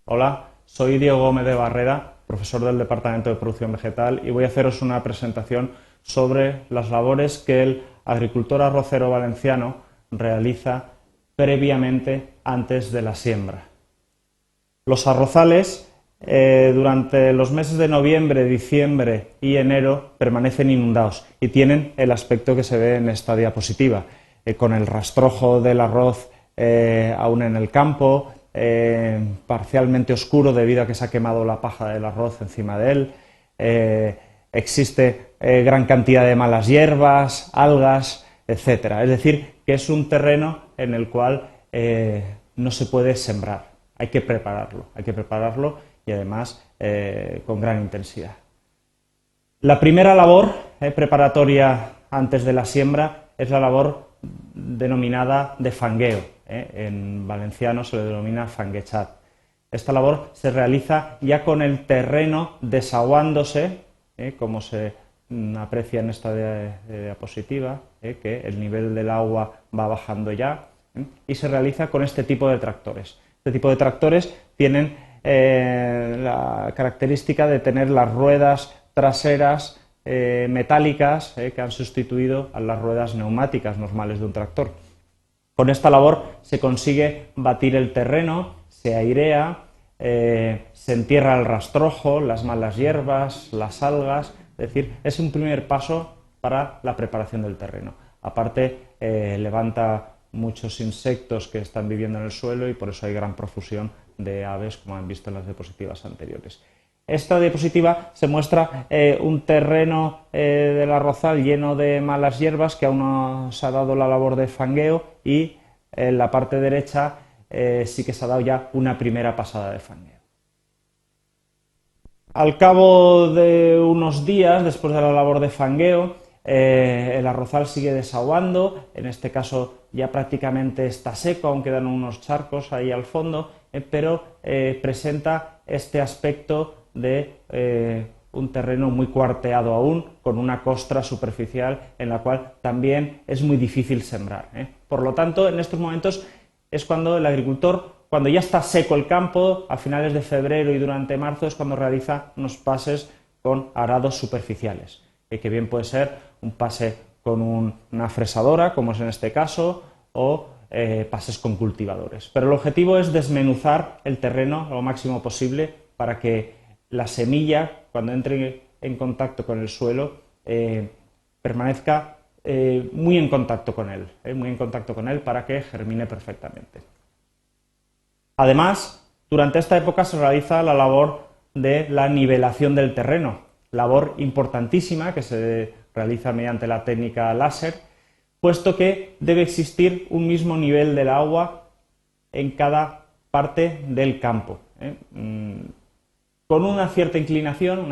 Hola, soy Diego Gómez de Barreda, profesor del Departamento de Producción Vegetal, y voy a haceros una presentación sobre las labores que el agricultor arrocero valenciano realiza previamente antes de la siembra. Los arrozales durante los meses de noviembre, diciembre y enero permanecen inundados y tienen el aspecto que se ve en esta diapositiva, con el rastrojo del arroz aún en el campo, parcialmente oscuro debido a que se ha quemado la paja del arroz encima de él, existe gran cantidad de malas hierbas, algas, etcétera. Es decir, que es un terreno en el cual no se puede sembrar, hay que prepararlo y además con gran intensidad. La primera labor preparatoria antes de la siembra es la labor denominada de fangueo. En valenciano se le denomina fanguechat. Esta labor se realiza ya con el terreno desaguándose, como se aprecia en esta diapositiva, que el nivel del agua va bajando ya, y se realiza con este tipo de tractores. Este tipo de tractores tienen la característica de tener las ruedas traseras metálicas que han sustituido a las ruedas neumáticas normales de un tractor. Con esta labor se consigue batir el terreno, se airea, se entierra el rastrojo, las malas hierbas, las algas, es decir, es un primer paso para la preparación del terreno. Aparte, levanta muchos insectos que están viviendo en el suelo y por eso hay gran profusión de aves, como han visto en las diapositivas anteriores. Esta diapositiva se muestra un terreno del arrozal lleno de malas hierbas que aún no se ha dado la labor de fangueo y en la parte derecha sí que se ha dado ya una primera pasada de fangueo. Al cabo de unos días, después de la labor de fangueo, el arrozal sigue desaguando, en este caso ya prácticamente está seco, aún quedan unos charcos ahí al fondo, pero presenta este aspecto de un terreno muy cuarteado aún, con una costra superficial en la cual también es muy difícil sembrar. Por lo tanto, en estos momentos es cuando el agricultor, cuando ya está seco el campo, a finales de febrero y durante marzo, es cuando realiza unos pases con arados superficiales, que bien puede ser un pase con una fresadora, como es en este caso, o pases con cultivadores. Pero el objetivo es desmenuzar el terreno lo máximo posible para que la semilla, cuando entre en contacto con el suelo, permanezca muy en contacto con él, para que germine perfectamente. Además, durante esta época se realiza la labor de la nivelación del terreno, labor importantísima que se realiza mediante la técnica láser, puesto que debe existir un mismo nivel del agua en cada parte del campo, con una cierta inclinación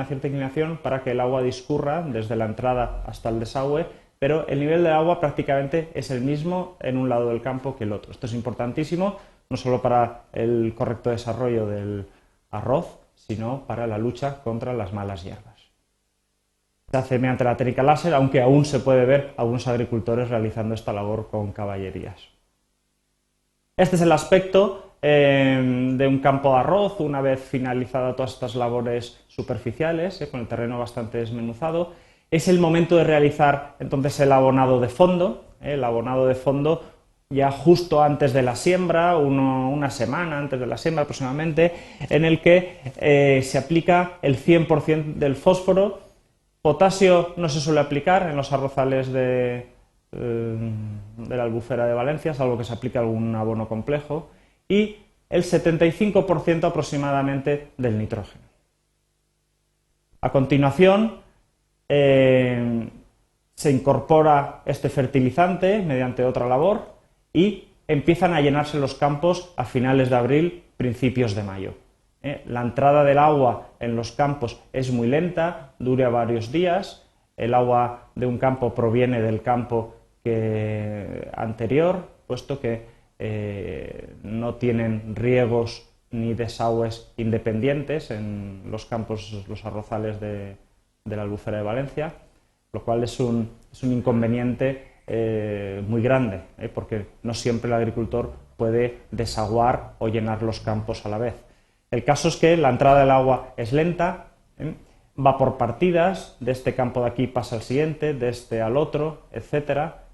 para que el agua discurra desde la entrada hasta el desagüe, pero el nivel del agua prácticamente es el mismo en un lado del campo que el otro. Esto es importantísimo, no solo para el correcto desarrollo del arroz, sino para la lucha contra las malas hierbas. Se hace mediante la técnica láser, aunque aún se puede ver a algunos agricultores realizando esta labor con caballerías. Este es el aspecto de un campo de arroz una vez finalizadas todas estas labores superficiales, con el terreno bastante desmenuzado. Es el momento de realizar entonces el abonado de fondo, ya justo antes de la siembra, una semana antes de la siembra aproximadamente, en el que se aplica el 100% del fósforo. Potasio no se suele aplicar en los arrozales de la Albufera de Valencia, salvo que se aplique algún abono complejo, y el 75% aproximadamente del nitrógeno. A continuación, se incorpora este fertilizante mediante otra labor y empiezan a llenarse los campos a finales de abril, principios de mayo. La entrada del agua en los campos es muy lenta, dura varios días. El agua de un campo proviene del campo anterior, puesto que no tienen riegos ni desagües independientes en los campos, los arrozales de la Albufera de Valencia, lo cual es un inconveniente muy grande, porque no siempre el agricultor puede desaguar o llenar los campos a la vez. El caso es que la entrada del agua es lenta, va por partidas, de este campo de aquí pasa al siguiente, de este al otro, etcétera.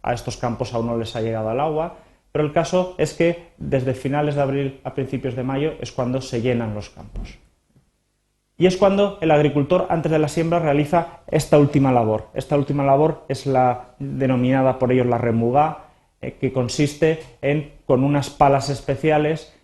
A estos campos aún no les ha llegado el agua, pero el caso es que desde finales de abril a principios de mayo es cuando se llenan los campos. Y es cuando el agricultor, antes de la siembra, realiza esta última labor. Esta última labor es la denominada por ellos la remugá, que consiste en, con unas palas especiales,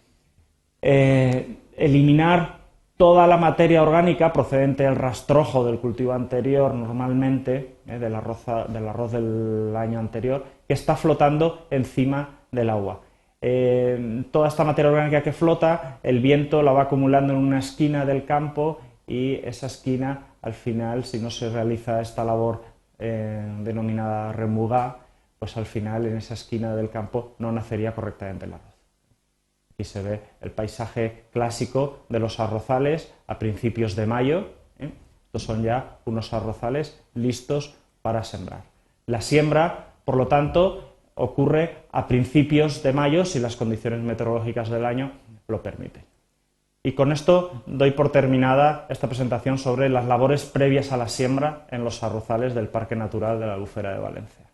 eliminar toda la materia orgánica procedente del rastrojo del cultivo anterior, normalmente, del arroz del año anterior, que está flotando encima del agua. Toda esta materia orgánica que flota, el viento la va acumulando en una esquina del campo y esa esquina, al final, si no se realiza esta labor denominada remugá, pues al final en esa esquina del campo no nacería correctamente el arroz. Aquí se ve el paisaje clásico de los arrozales a principios de mayo. Estos son ya unos arrozales listos para sembrar. La siembra, por lo tanto, ocurre a principios de mayo si las condiciones meteorológicas del año lo permiten. Y con esto doy por terminada esta presentación sobre las labores previas a la siembra en los arrozales del Parque Natural de la Albufera de Valencia.